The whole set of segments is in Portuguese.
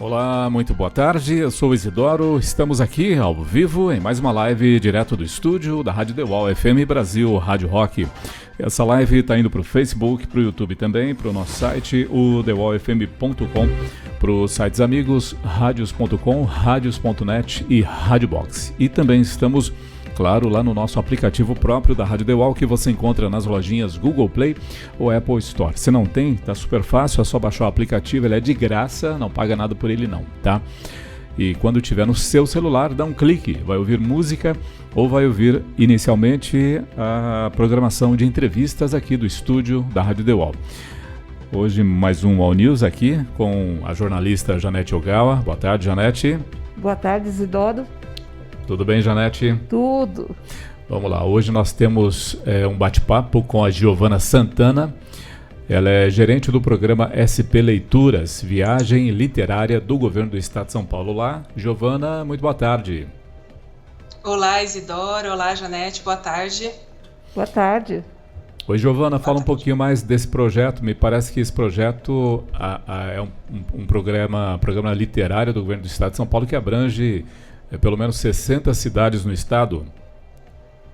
Olá, muito boa tarde, eu sou o Isidoro, estamos aqui ao vivo em mais uma live direto do estúdio da Rádio The Wall FM Brasil, Rádio Rock. Essa live está indo para o Facebook, para o YouTube também, para o nosso site, o thewallfm.com, para os sites amigos, radios.com, radios.net e Radiobox. E também estamos, claro, lá no nosso aplicativo próprio da Rádio The Wall, que você encontra nas lojinhas Google Play ou Apple Store. Se não tem, tá super fácil, é só baixar o aplicativo, ele é de graça, não paga nada por ele não, tá? E quando tiver no seu celular, dá um clique, vai ouvir música ou vai ouvir inicialmente a programação de entrevistas aqui do estúdio da Rádio The Wall. Hoje mais um All News aqui com a jornalista Janete Ogawa. Boa tarde, Janete. Boa tarde, Isidoro. Tudo bem, Janete? Tudo. Vamos lá, hoje nós temos um bate-papo com a Giovana Santana. Ela é gerente do programa SP Leituras, Viagem Literária do Governo do Estado de São Paulo. Olá, Giovana, muito boa tarde. Olá, Isidoro. Olá, Janete. Boa tarde. Boa tarde. Oi, Giovana, fala um pouquinho mais desse projeto. Me parece que esse projeto é um programa literário do Governo do Estado de São Paulo que abrange pelo menos 60 cidades no estado.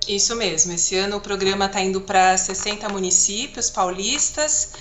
Isso mesmo, esse ano o programa está indo para 60 municípios paulistas.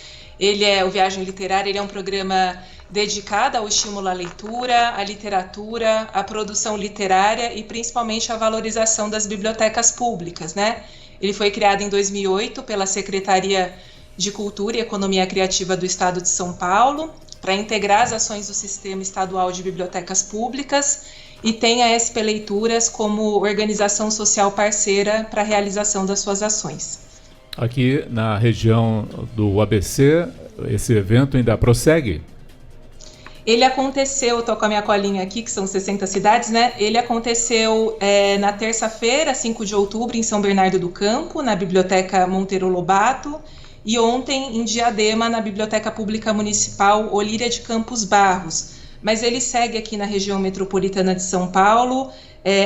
O Viagem Literária, ele é um programa dedicado ao estímulo à leitura, à literatura, à produção literária e principalmente à valorização das bibliotecas públicas, né? Ele foi criado em 2008 pela Secretaria de Cultura e Economia Criativa do Estado de São Paulo para integrar as ações do Sistema Estadual de Bibliotecas Públicas e tem a SP Leituras como organização social parceira para a realização das suas ações. Aqui na região do ABC, esse evento ainda prossegue? Ele aconteceu, estou com a minha colinha aqui, que são 60 cidades, né? Ele aconteceu na terça-feira, 5 de outubro, em São Bernardo do Campo, na Biblioteca Monteiro Lobato, e ontem em Diadema, na Biblioteca Pública Municipal Olíria de Campos Barros. Mas ele segue aqui na região metropolitana de São Paulo,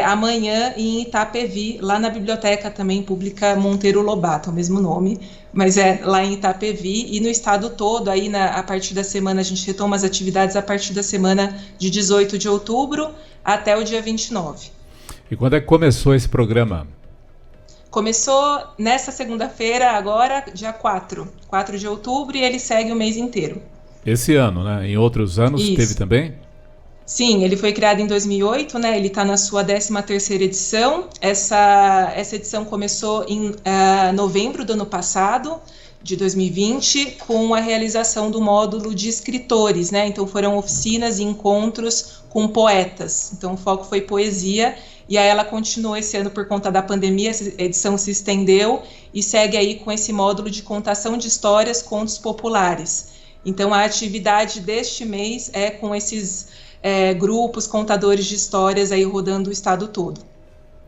amanhã em Itapevi, lá na Biblioteca também Pública Monteiro Lobato, o mesmo nome, mas é lá em Itapevi, e no estado todo, aí a partir da semana, a gente retoma as atividades a partir da semana de 18 de outubro até o dia 29. E quando é que começou esse programa? Começou nessa segunda-feira, agora, dia 4 de outubro, e ele segue o mês inteiro. Esse ano, né? Em outros anos Isso. Teve também? Sim, ele foi criado em 2008, né? Ele está na sua 13ª edição. Essa edição começou em novembro do ano passado, de 2020, com a realização do módulo de escritores, né? Então foram oficinas e encontros com poetas. Então o foco foi poesia, e aí ela continuou esse ano por conta da pandemia, essa edição se estendeu e segue aí com esse módulo de contação de histórias, contos populares. Então, a atividade deste mês é com esses grupos, contadores de histórias aí rodando o estado todo.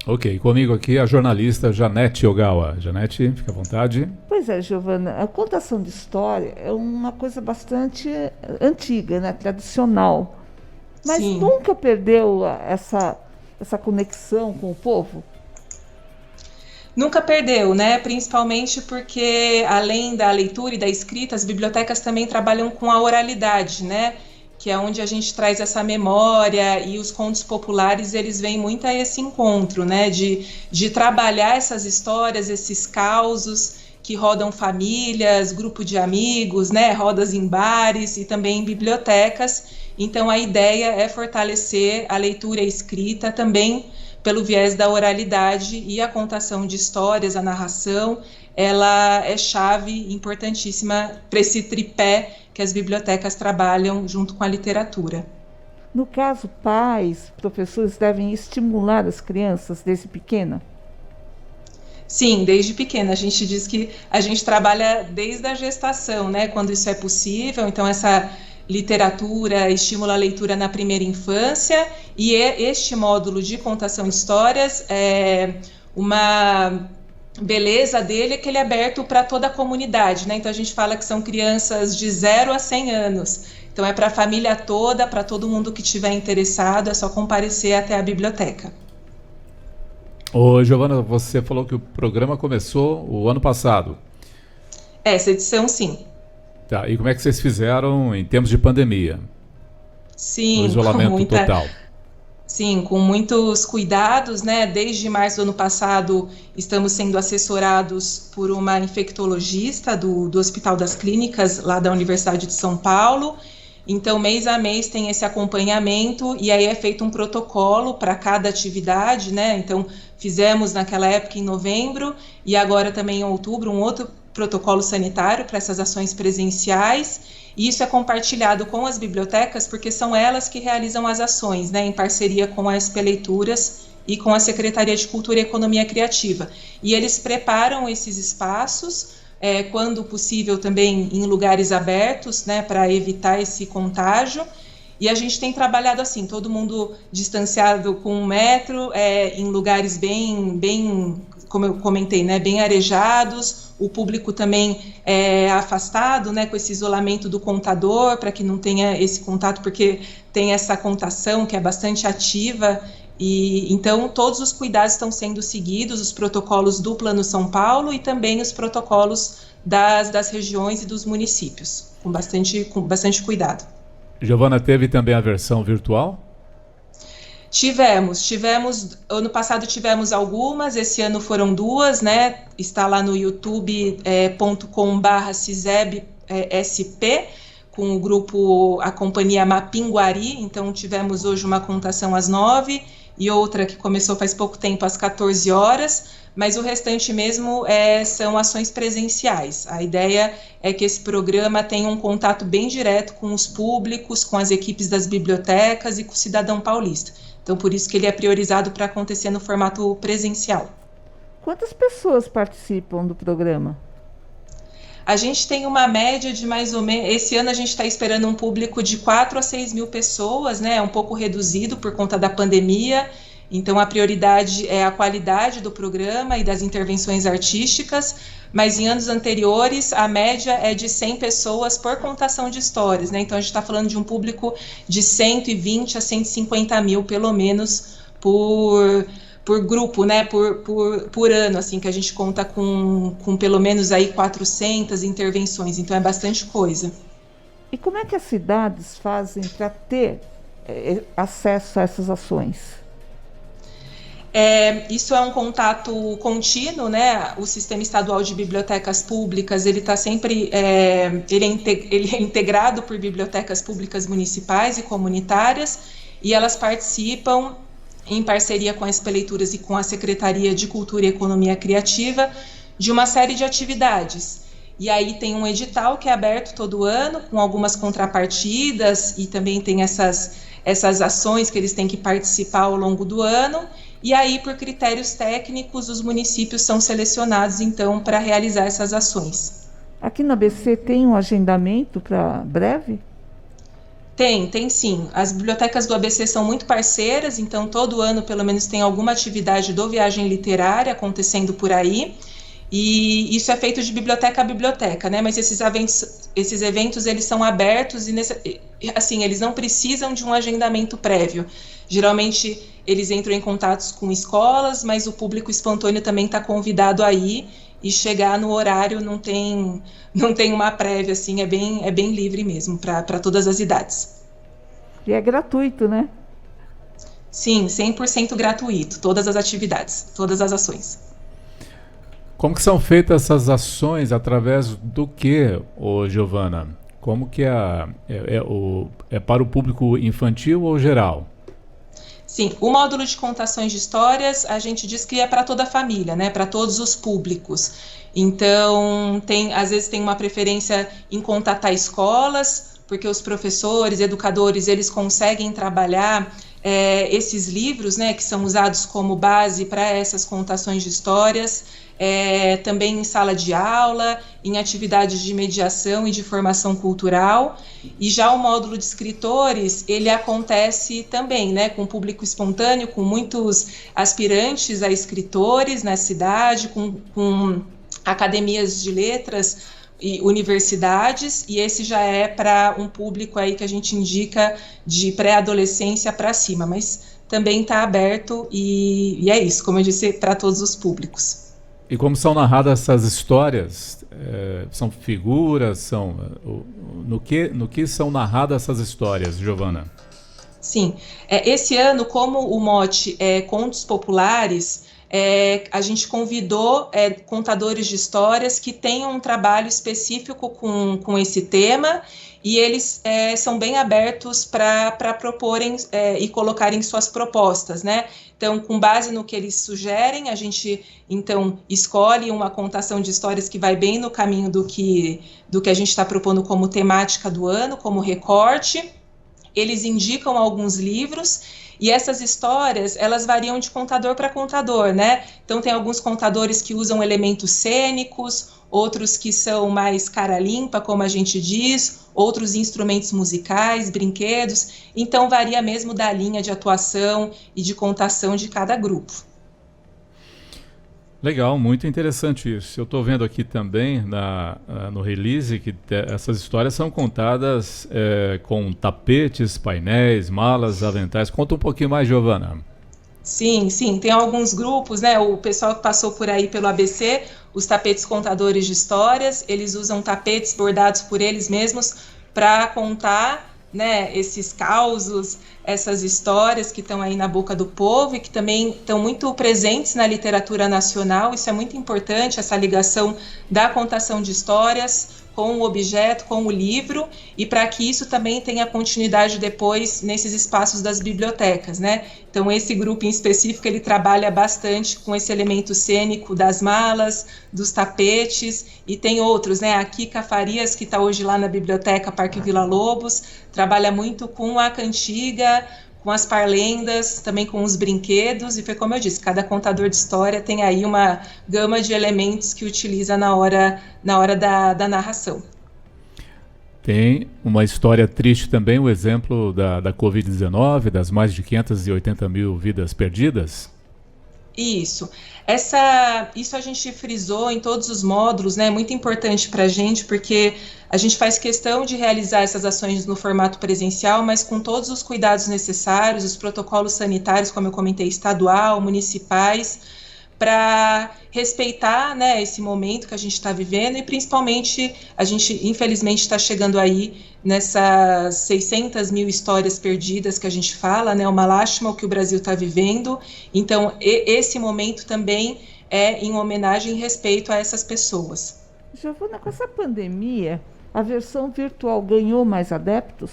Ok, comigo aqui a jornalista Janete Ogawa. Janete, fica à vontade. Pois é, Giovana, a contação de história é uma coisa bastante antiga, né, tradicional. Mas Sim. Nunca perdeu essa conexão com o povo? Nunca perdeu, né? Principalmente porque, além da leitura e da escrita, as bibliotecas também trabalham com a oralidade, né? Que é onde a gente traz essa memória, e os contos populares, eles vêm muito a esse encontro, né? De trabalhar essas histórias, esses causos que rodam famílias, grupo de amigos, né? Rodas em bares e também em bibliotecas. Então, a ideia é fortalecer a leitura e a escrita também pelo viés da oralidade, e a contação de histórias, a narração, ela é chave importantíssima para esse tripé que as bibliotecas trabalham junto com a literatura. No caso, pais, professores devem estimular as crianças desde pequena? Sim, desde pequena. A gente diz que a gente trabalha desde a gestação, né, quando isso é possível. Então, essa literatura estimula a leitura na primeira infância, e este módulo de contação de histórias, uma beleza dele é que ele é aberto para toda a comunidade, né? Então a gente fala que são crianças de 0 a 100 anos, então é para a família toda, para todo mundo que estiver interessado, é só comparecer até a biblioteca. Ô, Giovana, você falou que o programa começou o ano passado. Essa edição, sim. Tá, e como é que vocês fizeram em termos de pandemia? Sim, no isolamento total. Sim, com muitos cuidados, né? Desde março do ano passado, estamos sendo assessorados por uma infectologista do Hospital das Clínicas, lá da Universidade de São Paulo. Então, mês a mês tem esse acompanhamento e aí é feito um protocolo para cada atividade, né? Então, fizemos naquela época em novembro e agora também em outubro um outro protocolo sanitário para essas ações presenciais. E isso é compartilhado com as bibliotecas porque são elas que realizam as ações, né, em parceria com a SP Leituras e com a Secretaria de Cultura e Economia Criativa. E eles preparam esses espaços, quando possível também em lugares abertos, né, para evitar esse contágio. E a gente tem trabalhado assim, todo mundo distanciado com 1 metro, em lugares bem, como eu comentei, né, bem arejados, o público também afastado, né, com esse isolamento do contador, para que não tenha esse contato, porque tem essa contação que é bastante ativa, e então todos os cuidados estão sendo seguidos, os protocolos do Plano São Paulo e também os protocolos das regiões e dos municípios, com bastante cuidado. Giovana, teve também a versão virtual? Tivemos, ano passado tivemos algumas, esse ano foram 2, né, está lá no youtube.com/CISEB-SP, com o grupo, a companhia Mapinguari, então tivemos hoje uma contação às 9 e outra que começou faz pouco tempo às 14 horas, mas o restante mesmo são ações presenciais. A ideia é que esse programa tenha um contato bem direto com os públicos, com as equipes das bibliotecas e com o cidadão paulista. Então, por isso que ele é priorizado para acontecer no formato presencial. Quantas pessoas participam do programa? A gente tem uma média de mais ou menos... Esse ano a gente está esperando um público de 4 a 6 mil pessoas, né? É um pouco reduzido por conta da pandemia. Então, a prioridade é a qualidade do programa e das intervenções artísticas, mas em anos anteriores, a média é de 100 pessoas por contação de histórias, né? Então, a gente está falando de um público de 120 a 150 mil, pelo menos, por grupo, né? Por ano, assim, que a gente conta com pelo menos aí 400 intervenções, então é bastante coisa. E como é que as cidades fazem para ter acesso a essas ações? Isso é um contato contínuo, né? O Sistema Estadual de Bibliotecas Públicas, ele está sempre, ele é integrado por bibliotecas públicas municipais e comunitárias, e elas participam em parceria com a SP Leituras e com a Secretaria de Cultura e Economia Criativa de uma série de atividades. E aí tem um edital que é aberto todo ano, com algumas contrapartidas, e também tem essas ações que eles têm que participar ao longo do ano. E aí, por critérios técnicos, os municípios são selecionados, então, para realizar essas ações. Aqui na ABC tem um agendamento para breve? Tem sim. As bibliotecas do ABC são muito parceiras, então todo ano, pelo menos, tem alguma atividade do Viagem Literária acontecendo por aí. E isso é feito de biblioteca a biblioteca, né? Mas esses eventos eles são abertos e, assim, eles não precisam de um agendamento prévio. Geralmente, eles entram em contatos com escolas, mas o público espontâneo também está convidado a ir e chegar no horário, não tem uma prévia, assim, é bem livre mesmo, para todas as idades. E é gratuito, né? Sim, 100% gratuito, todas as atividades, todas as ações. Como que são feitas essas ações, através do que, Giovana? Como que é para o público infantil ou geral? Sim, o módulo de contações de histórias, a gente diz que é para toda a família, né, para todos os públicos. Então, às vezes tem uma preferência em contatar escolas, porque os professores, educadores, eles conseguem trabalhar esses livros, né, que são usados como base para essas contações de histórias, também em sala de aula, em atividades de mediação e de formação cultural. E já o módulo de escritores, ele acontece também, né, com público espontâneo, com muitos aspirantes a escritores na cidade, com academias de letras e universidades, e esse já é para um público aí que a gente indica de pré-adolescência para cima, mas também está aberto e é isso, como eu disse, para todos os públicos. E como são narradas essas histórias? São figuras? No que são narradas essas histórias, Giovana? Sim. Esse ano, como o mote é Contos Populares, a gente convidou contadores de histórias que tenham um trabalho específico com esse tema, e eles são bem abertos para proporem e colocarem suas propostas, né? Então, com base no que eles sugerem, a gente, então, escolhe uma contação de histórias que vai bem no caminho do que a gente está propondo como temática do ano, como recorte. Eles indicam alguns livros, e essas histórias, elas variam de contador para contador, né? Então, tem alguns contadores que usam elementos cênicos, outros que são mais cara limpa, como a gente diz, outros instrumentos musicais, brinquedos. Então, varia mesmo da linha de atuação e de contação de cada grupo. Legal, muito interessante isso. Eu estou vendo aqui também no release que essas histórias são contadas com tapetes, painéis, malas, aventais. Conta um pouquinho mais, Giovana. Sim, tem alguns grupos, né? O pessoal que passou por aí pelo ABC, os tapetes contadores de histórias, eles usam tapetes bordados por eles mesmos para contar, né, esses causos, essas histórias que estão aí na boca do povo e que também estão muito presentes na literatura nacional. Isso é muito importante, essa ligação da contação de histórias com o objeto, com o livro, e para que isso também tenha continuidade depois nesses espaços das bibliotecas, né? Então, esse grupo em específico, ele trabalha bastante com esse elemento cênico das malas, dos tapetes, e tem outros, né? A Kika Farias, que está hoje lá na Biblioteca Parque Vila Lobos, trabalha muito com a cantiga, com as parlendas, também com os brinquedos, e foi como eu disse, cada contador de história tem aí uma gama de elementos que utiliza na hora da narração. Tem uma história triste também, o exemplo da Covid-19, das mais de 580 mil vidas perdidas. Isso a gente frisou em todos os módulos, né? É muito importante para a gente, porque a gente faz questão de realizar essas ações no formato presencial, mas com todos os cuidados necessários, os protocolos sanitários, como eu comentei, estadual, municipais, para respeitar, né, esse momento que a gente está vivendo, e principalmente a gente, infelizmente, está chegando aí nessas 600 mil histórias perdidas que a gente fala, né, uma lástima o que o Brasil está vivendo. Então, esse momento também é em homenagem e respeito a essas pessoas. Giovana, com essa pandemia, a versão virtual ganhou mais adeptos?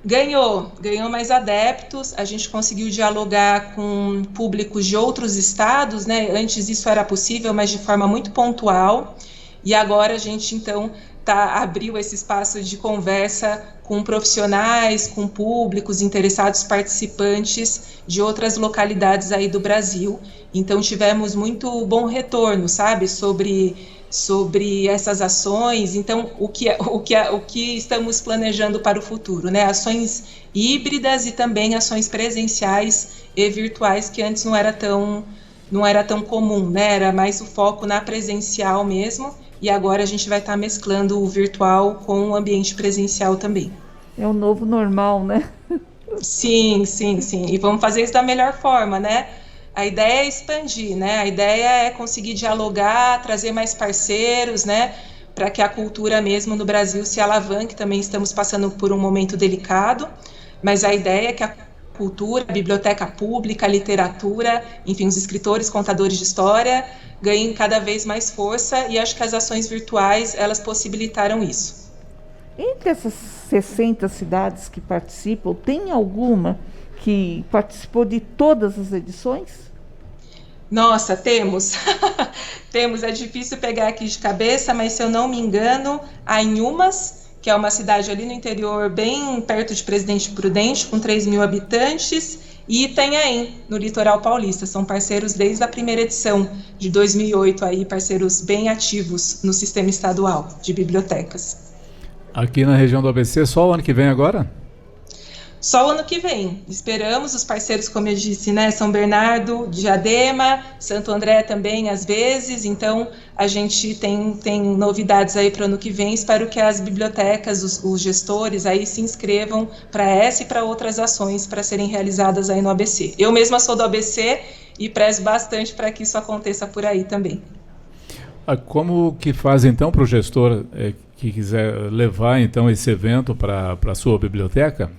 Ganhou mais adeptos, a gente conseguiu dialogar com públicos de outros estados, né? Antes isso era possível, mas de forma muito pontual, e agora a gente então abriu esse espaço de conversa com profissionais, com públicos interessados, participantes de outras localidades aí do Brasil. Então tivemos muito bom retorno, sabe, sobre essas ações. Então, o que estamos planejando para o futuro, né? Ações híbridas e também ações presenciais e virtuais, que antes não era tão comum, né? Era mais o foco na presencial mesmo, e agora a gente vai estar mesclando o virtual com o ambiente presencial também. É o novo normal, né? Sim. E vamos fazer isso da melhor forma, né? A ideia é expandir, né? A ideia é conseguir dialogar, trazer mais parceiros, né? Para que a cultura mesmo no Brasil se alavanque. Também estamos passando por um momento delicado, mas a ideia é que a cultura, a biblioteca pública, a literatura, enfim, os escritores, contadores de história, ganhem cada vez mais força, e acho que as ações virtuais, elas possibilitaram isso. Entre essas 60 cidades que participam, tem alguma que participou de todas as edições? Nossa, temos. Temos, é difícil pegar aqui de cabeça, mas se eu não me engano, a Inhumas, que é uma cidade ali no interior, bem perto de Presidente Prudente, com 3 mil habitantes, e Itanhaém, no litoral paulista. São parceiros desde a primeira edição de 2008, aí, parceiros bem ativos no sistema estadual de bibliotecas. Aqui na região do ABC, só o ano que vem agora? Só o ano que vem. Esperamos os parceiros, como eu disse, né? São Bernardo, Diadema, Santo André também, às vezes. Então, a gente tem novidades aí para o ano que vem. Espero que as bibliotecas, os gestores aí se inscrevam para essa e para outras ações para serem realizadas aí no ABC. Eu mesma sou do ABC e prezo bastante para que isso aconteça por aí também. Como que faz então para o gestor que quiser levar então esse evento para a sua biblioteca?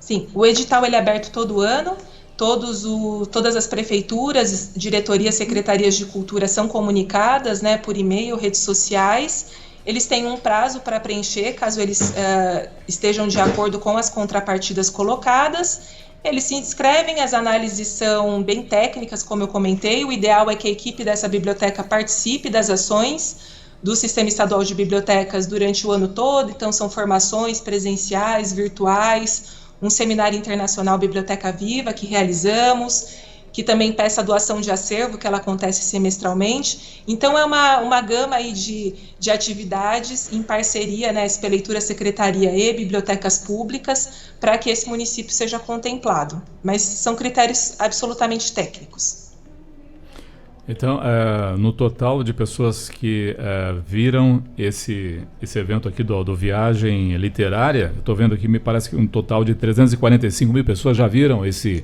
Sim, o edital ele é aberto todo ano, todas as prefeituras, diretorias, secretarias de cultura são comunicadas, né, por e-mail, redes sociais. Eles têm um prazo para preencher, caso eles estejam de acordo com as contrapartidas colocadas. Eles se inscrevem, as análises são bem técnicas, como eu comentei. O ideal é que a equipe dessa biblioteca participe das ações do Sistema Estadual de Bibliotecas durante o ano todo. Então, são formações presenciais, virtuais, um seminário internacional Biblioteca Viva que realizamos, que também peça a doação de acervo, que ela acontece semestralmente. Então, é uma gama aí de atividades em parceria, né, SP Leitura, Secretaria e Bibliotecas Públicas, para que esse município seja contemplado. Mas são critérios absolutamente técnicos. Então, no total de pessoas que viram esse evento aqui do Viagem Literária, eu estou vendo aqui, me parece que um total de 345 mil pessoas já viram esse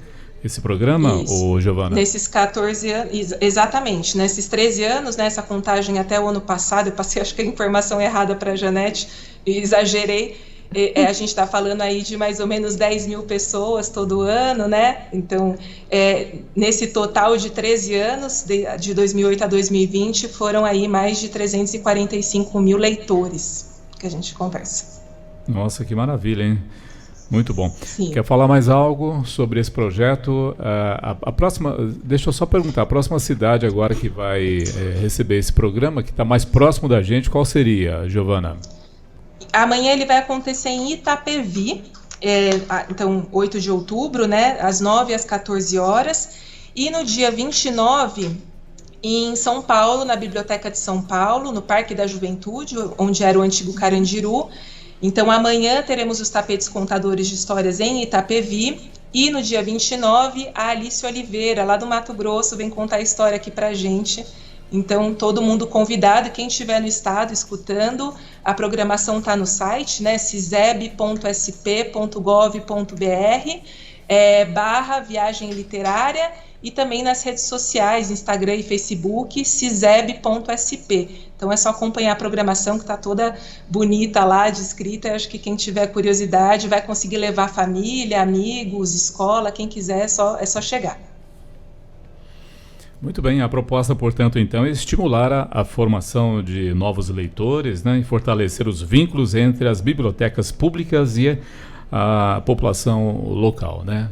programa, ô Giovana? Nesses 14 anos, exatamente, nesses 13 anos, né, essa contagem até o ano passado, eu passei acho que a informação errada para a Janete e exagerei. A gente está falando aí de mais ou menos 10 mil pessoas todo ano, né? Então, nesse total de 13 anos, de 2008 a 2020, foram aí mais de 345 mil leitores que a gente conversa. Nossa, que maravilha, hein? Muito bom. Sim. Quer falar mais algo sobre esse projeto? A próxima, deixa eu só perguntar, a próxima cidade agora que vai receber esse programa, que está mais próximo da gente, qual seria, Giovana? Amanhã ele vai acontecer em Itapevi, então 8 de outubro, né, às 9 às 14 horas, e no dia 29, em São Paulo, na Biblioteca de São Paulo, no Parque da Juventude, onde era o antigo Carandiru. Então amanhã teremos os tapetes contadores de histórias em Itapevi, e no dia 29, a Alice Oliveira, lá do Mato Grosso, vem contar a história aqui pra gente. Então, todo mundo convidado, quem estiver no estado escutando, a programação está no site, né, ciseb.sp.gov.br, /viagem literária, e também nas redes sociais, Instagram e Facebook, ciseb.sp. Então, é só acompanhar a programação que está toda bonita lá, descrita. Acho que quem tiver curiosidade vai conseguir levar família, amigos, escola, quem quiser, é só chegar. Muito bem, a proposta, portanto, então, é estimular a formação de novos leitores, né, e fortalecer os vínculos entre as bibliotecas públicas e a população local, né?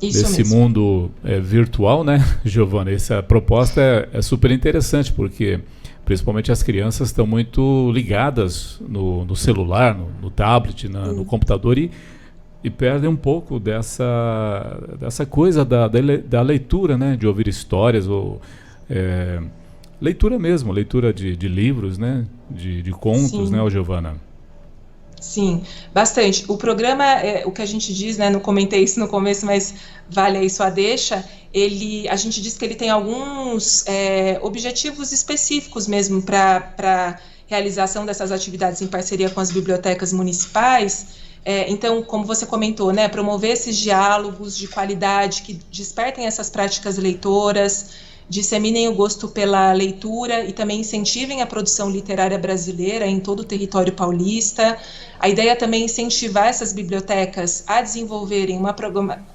Isso Desse mesmo. mundo virtual, né, Giovana? Essa proposta é super interessante, porque principalmente as crianças estão muito ligadas no celular, no tablet, no computador, e perdem um pouco dessa coisa da leitura, né? De ouvir histórias, ou leitura mesmo, leitura de livros, né? De contos, Sim. né, Giovana? Sim, bastante. O programa, o que a gente diz, né? Não comentei isso no começo, mas vale aí sua deixa. A gente diz que ele tem alguns objetivos específicos mesmo para realização dessas atividades em parceria com as bibliotecas municipais. Então, como você comentou, né, promover esses diálogos de qualidade que despertem essas práticas leitoras, disseminem o gosto pela leitura e também incentivem a produção literária brasileira em todo o território paulista. A ideia também é incentivar essas bibliotecas a desenvolverem uma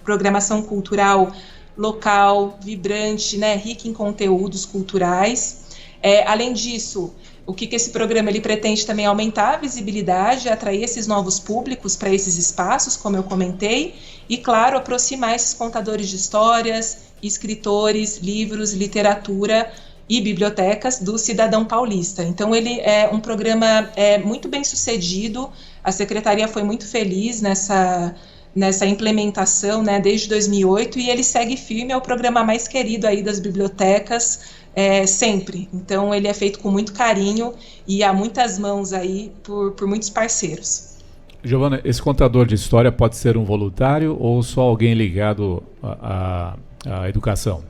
programação cultural local, vibrante, né, rica em conteúdos culturais. Além disso, o que esse programa ele pretende também aumentar a visibilidade, atrair esses novos públicos para esses espaços, como eu comentei, e, claro, aproximar esses contadores de histórias, escritores, livros, literatura e bibliotecas do cidadão paulista. Então, ele é um programa muito bem sucedido, a Secretaria foi muito feliz nessa implementação, né, desde 2008, e ele segue firme, é o programa mais querido aí das bibliotecas, sempre. Então, ele é feito com muito carinho e há muitas mãos aí por muitos parceiros. Giovana, esse contador de história pode ser um voluntário ou só alguém ligado à educação?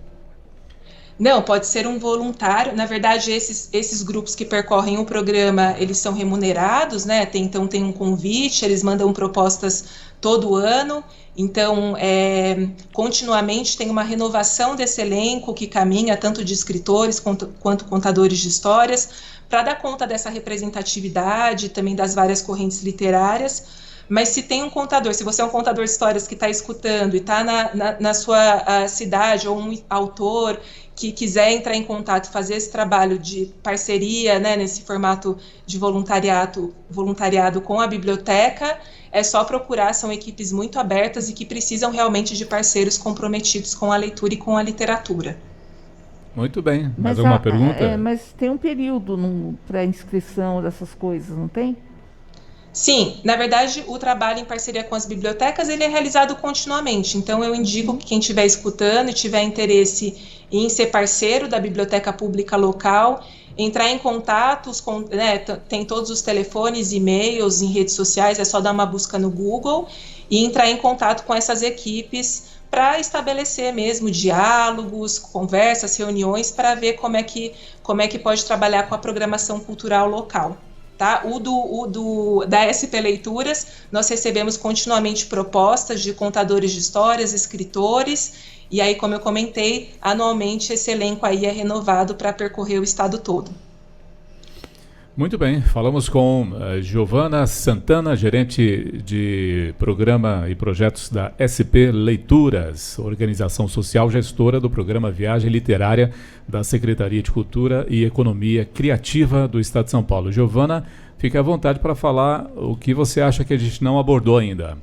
Não, pode ser um voluntário. Na verdade, esses grupos que percorrem o programa, eles são remunerados, né? Então tem um convite, eles mandam propostas todo ano. Então, continuamente tem uma renovação desse elenco que caminha tanto de escritores quanto contadores de histórias, para dar conta dessa representatividade, também das várias correntes literárias, Mas se tem um contador, se você é um contador de histórias que está escutando e está na sua cidade, ou um autor que quiser entrar em contato e fazer esse trabalho de parceria, né, nesse formato de voluntariado com a biblioteca, é só procurar, são equipes muito abertas e que precisam realmente de parceiros comprometidos com a leitura e com a literatura. Muito bem. Mais alguma pergunta? Mas tem um período para inscrição dessas coisas, não tem? Sim, na verdade, o trabalho em parceria com as bibliotecas, ele é realizado continuamente. Então, eu indico que quem estiver escutando e tiver interesse em ser parceiro da biblioteca pública local, entrar em contatos, né, tem todos os telefones, e-mails, em redes sociais, é só dar uma busca no Google e entrar em contato com essas equipes para estabelecer mesmo diálogos, conversas, reuniões, para ver como é que pode trabalhar com a programação cultural local. Tá? Da SP Leituras, nós recebemos continuamente propostas de contadores de histórias, escritores, e aí, como eu comentei, anualmente esse elenco aí é renovado para percorrer o estado todo. Muito bem, falamos com Giovana Santana, gerente de programa e projetos da SP Leituras, organização social gestora do programa Viagem Literária da Secretaria de Cultura e Economia Criativa do Estado de São Paulo. Giovana, fique à vontade para falar o que você acha que a gente não abordou ainda.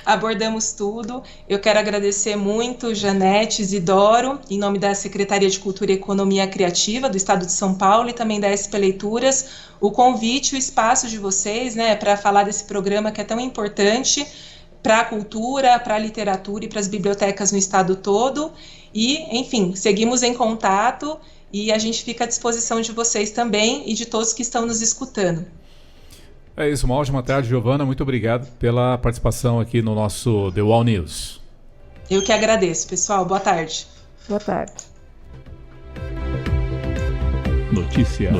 Abordamos tudo. Eu quero agradecer muito Janete Isidoro, em nome da Secretaria de Cultura e Economia Criativa do Estado de São Paulo e também da SP Leituras, o convite, o espaço de vocês, né, para falar desse programa que é tão importante para a cultura, para a literatura e para as bibliotecas no estado todo. E, enfim, seguimos em contato e a gente fica à disposição de vocês também e de todos que estão nos escutando. É isso, uma ótima tarde, Giovana. Muito obrigado pela participação aqui no nosso The Wall News. Eu que agradeço, pessoal. Boa tarde. Boa tarde. Notícia.